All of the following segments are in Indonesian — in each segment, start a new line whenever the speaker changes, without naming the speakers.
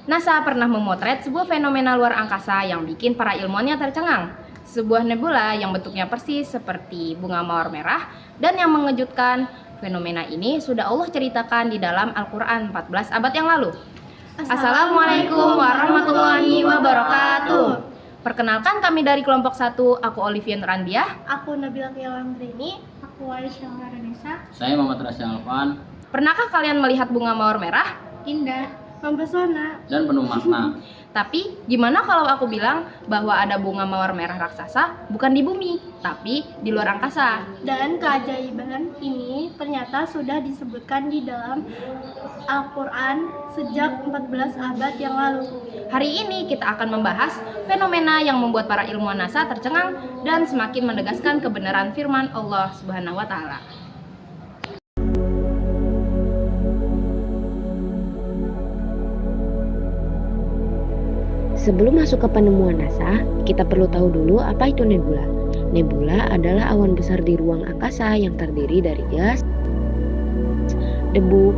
NASA pernah memotret sebuah fenomena luar angkasa yang bikin para ilmuwannya tercengang. Sebuah nebula yang bentuknya persis seperti bunga mawar merah dan yang mengejutkan, fenomena ini sudah Allah ceritakan di dalam Al-Quran 14 abad yang lalu. Assalamualaikum warahmatullahi wabarakatuh. Perkenalkan kami dari kelompok 1, aku Olivia Nurandiah.
Aku Nabila Kielangrini. Aku Aisyah Maranesa.
Saya Muhammad Rasya Alfan.
Pernahkah kalian melihat bunga mawar merah?
Indah, mempesona,
Dan penuh makna.
Tapi gimana kalau aku bilang bahwa ada bunga mawar merah raksasa bukan di bumi, tapi di luar angkasa?
dan keajaiban ini ternyata sudah disebutkan di dalam Al-Quran sejak 14 abad yang lalu.
Hari ini kita akan membahas fenomena yang membuat para ilmuwan NASA tercengang dan semakin menegaskan kebenaran firman Allah Subhanahu wa Ta'ala.
Sebelum masuk ke penemuan NASA, kita perlu tahu dulu apa itu nebula. Nebula adalah awan besar di ruang angkasa yang terdiri dari gas, debu,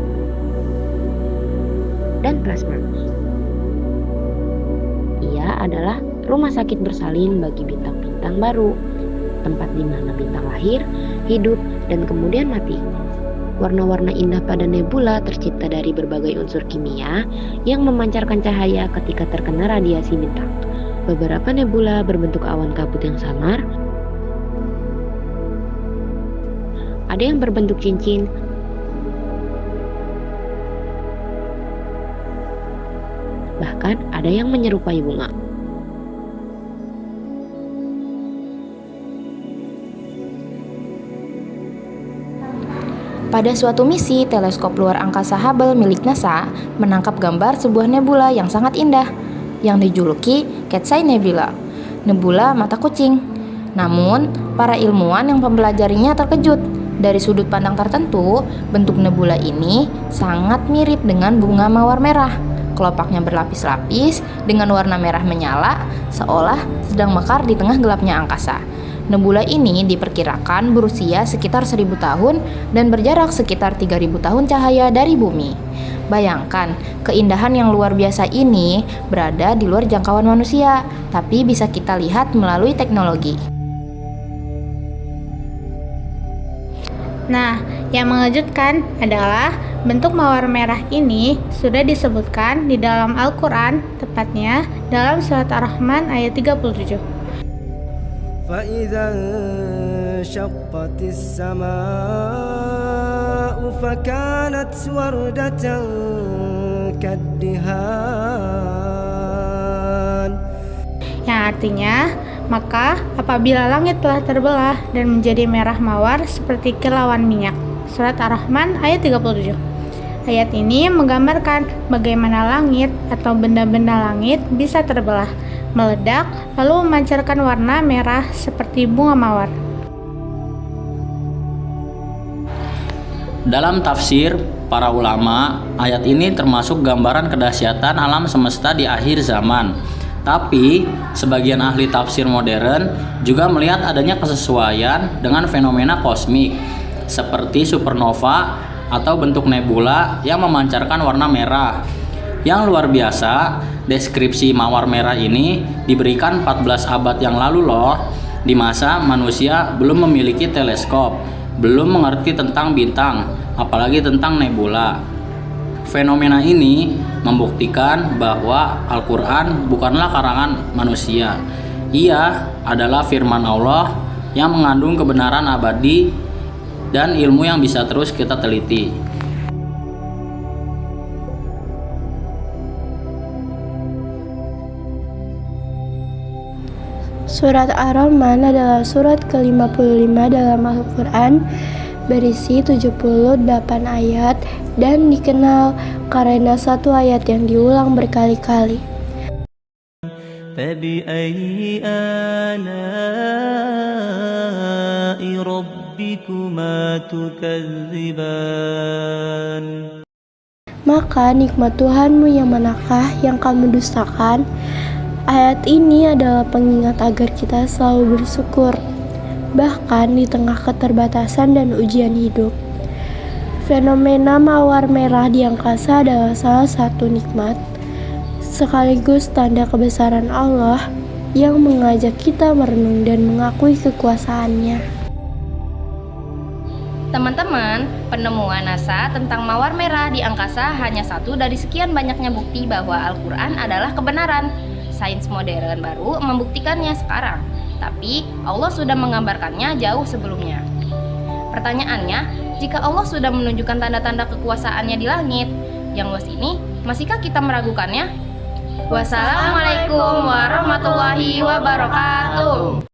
dan plasma. Ia adalah rumah sakit bersalin bagi bintang-bintang baru, tempat di mana bintang lahir, hidup, dan kemudian mati. Warna-warna indah pada nebula tercipta dari berbagai unsur kimia yang memancarkan cahaya ketika terkena radiasi bintang. Beberapa nebula berbentuk awan kabut yang samar, ada yang berbentuk cincin, bahkan ada yang menyerupai bunga.
Pada suatu misi, teleskop luar angkasa Hubble milik NASA menangkap gambar sebuah nebula yang sangat indah, yang dijuluki Cat's Eye Nebula, nebula mata kucing. Namun, para ilmuwan yang mempelajarinya terkejut. Dari sudut pandang tertentu, bentuk nebula ini sangat mirip dengan bunga mawar merah. Kelopaknya berlapis-lapis dengan warna merah menyala, seolah sedang mekar di tengah gelapnya angkasa. Nebula ini diperkirakan berusia sekitar 1000 tahun dan berjarak sekitar 3000 tahun cahaya dari bumi. Bayangkan, keindahan yang luar biasa ini berada di luar jangkauan manusia, tapi bisa kita lihat melalui teknologi.
Nah, yang mengejutkan adalah bentuk mawar merah ini sudah disebutkan di dalam Al-Quran, tepatnya dalam surat Ar-Rahman ayat 37.
فإذا انشقت السماء فكانت وردة كالدهان.
Yang artinya, maka apabila langit telah terbelah dan menjadi merah mawar seperti kilauan minyak. Surat Ar-Rahman ayat 37. Ayat ini menggambarkan bagaimana langit atau benda-benda langit bisa terbelah, meledak, lalu memancarkan warna merah seperti bunga mawar.
Dalam tafsir para ulama, ayat ini termasuk gambaran kedahsyatan alam semesta di akhir zaman. Tapi, sebagian ahli tafsir modern juga melihat adanya kesesuaian dengan fenomena kosmik, seperti supernova atau bentuk nebula yang memancarkan warna merah. Yang luar biasa, deskripsi mawar merah ini diberikan 14 abad yang lalu loh, di masa manusia belum memiliki teleskop, belum mengerti tentang bintang, apalagi tentang nebula. Fenomena ini membuktikan bahwa Al-Quran bukanlah karangan manusia. Ia adalah firman Allah yang mengandung kebenaran abadi dan ilmu yang bisa terus kita teliti.
Surat Ar-Rahman adalah surat ke-55 dalam Al-Quran, berisi 78 ayat dan dikenal karena satu ayat yang diulang berkali-kali.
فبأي آلاء ربكما تكذبان.
Maka nikmat Tuhanmu yang manakah yang kamu dustakan? Ayat ini adalah pengingat agar kita selalu bersyukur, bahkan di tengah keterbatasan dan ujian hidup. Fenomena mawar merah di angkasa adalah salah satu nikmat sekaligus tanda kebesaran Allah yang mengajak kita merenung dan mengakui kekuasaannya.
Teman-teman, penemuan NASA tentang mawar merah di angkasa hanya satu dari sekian banyaknya bukti bahwa Al-Quran adalah kebenaran. Sains modern baru membuktikannya sekarang, tapi Allah sudah menggambarkannya jauh sebelumnya. Pertanyaannya, jika Allah sudah menunjukkan tanda-tanda kekuasaannya di langit, yang luas ini, masihkah kita meragukannya? Wassalamualaikum warahmatullahi wabarakatuh.